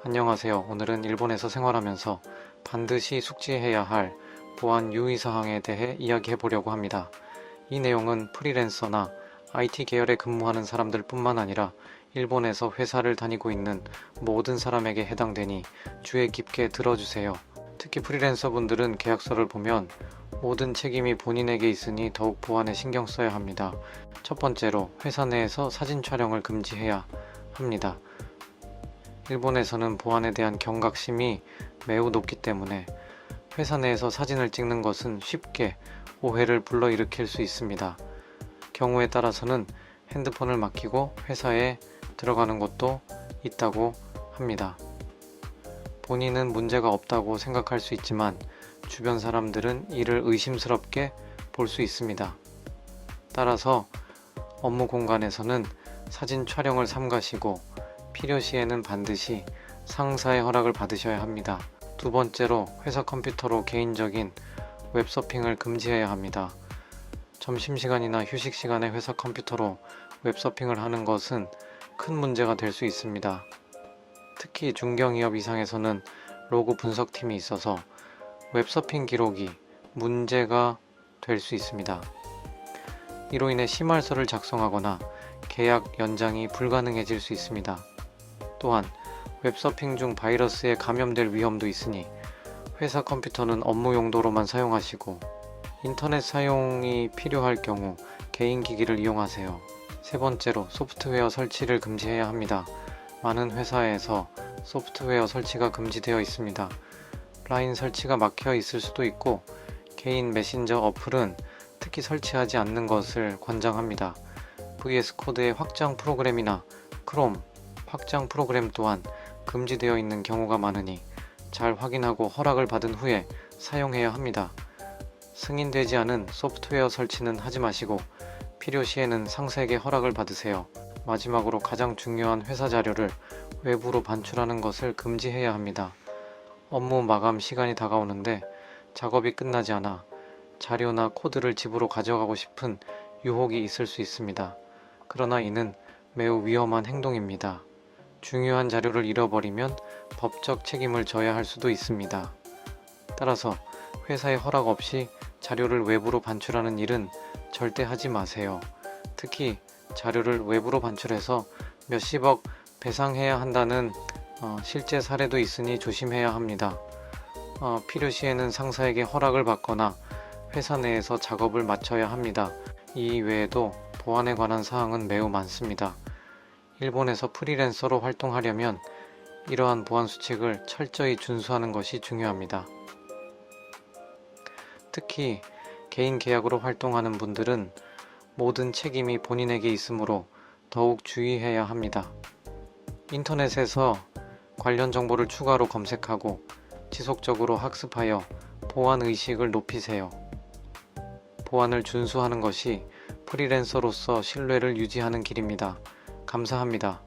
안녕하세요. 오늘은 일본에서 생활하면서 반드시 숙지해야 할 보안 유의사항에 대해 이야기해 보려고 합니다. 이 내용은 프리랜서나 IT 계열에 근무하는 사람들 뿐만 아니라 일본에서 회사를 다니고 있는 모든 사람에게 해당되니 주의 깊게 들어주세요. 특히 프리랜서 분들은 계약서를 보면 모든 책임이 본인에게 있으니 더욱 보안에 신경 써야 합니다. 첫 번째로 회사 내에서 사진 촬영을 금지해야 합니다. 일본에서는 보안에 대한 경각심이 매우 높기 때문에 회사 내에서 사진을 찍는 것은 쉽게 오해를 불러일으킬 수 있습니다. 경우에 따라서는 핸드폰을 맡기고 회사에 들어가는 것도 있다고 합니다. 본인은 문제가 없다고 생각할 수 있지만 주변 사람들은 이를 의심스럽게 볼 수 있습니다. 따라서 업무 공간에서는 사진 촬영을 삼가시고 필요시에는 반드시 상사의 허락을 받으셔야 합니다. 두 번째로 회사 컴퓨터로 개인적인 웹서핑을 금지해야 합니다. 점심시간이나 휴식시간에 회사 컴퓨터로 웹서핑을 하는 것은 큰 문제가 될 수 있습니다. 특히 중견기업 이상에서는 로그 분석팀이 있어서 웹서핑 기록이 문제가 될 수 있습니다. 이로 인해 심할서를 작성하거나 계약 연장이 불가능해질 수 있습니다. 또한 웹서핑 중 바이러스에 감염될 위험도 있으니 회사 컴퓨터는 업무 용도로만 사용하시고 인터넷 사용이 필요할 경우 개인 기기를 이용하세요. 세 번째로 소프트웨어 설치를 금지해야 합니다. 많은 회사에서 소프트웨어 설치가 금지되어 있습니다. 라인 설치가 막혀 있을 수도 있고 개인 메신저 어플은 특히 설치하지 않는 것을 권장합니다. VS 코드의 확장 프로그램이나 크롬 확장 프로그램 또한 금지되어 있는 경우가 많으니 잘 확인하고 허락을 받은 후에 사용해야 합니다. 승인되지 않은 소프트웨어 설치는 하지 마시고 필요시에는 상사에게 허락을 받으세요. 마지막으로 가장 중요한 회사 자료를 외부로 반출하는 것을 금지해야 합니다. 업무 마감 시간이 다가오는데 작업이 끝나지 않아 자료나 코드를 집으로 가져가고 싶은 유혹이 있을 수 있습니다. 그러나 이는 매우 위험한 행동입니다. 중요한 자료를 잃어버리면 법적 책임을 져야 할 수도 있습니다. 따라서 회사의 허락 없이 자료를 외부로 반출하는 일은 절대 하지 마세요. 특히 자료를 외부로 반출해서 몇십억 배상해야 한다는 실제 사례도 있으니 조심해야 합니다. 필요시에는 상사에게 허락을 받거나 회사 내에서 작업을 마쳐야 합니다. 이 외에도 보안에 관한 사항은 매우 많습니다. 일본에서 프리랜서로 활동하려면 이러한 보안 수칙을 철저히 준수하는 것이 중요합니다. 특히 개인 계약으로 활동하는 분들은 모든 책임이 본인에게 있으므로 더욱 주의해야 합니다. 인터넷에서 관련 정보를 추가로 검색하고 지속적으로 학습하여 보안 의식을 높이세요. 보안을 준수하는 것이 프리랜서로서 신뢰를 유지하는 길입니다. 감사합니다.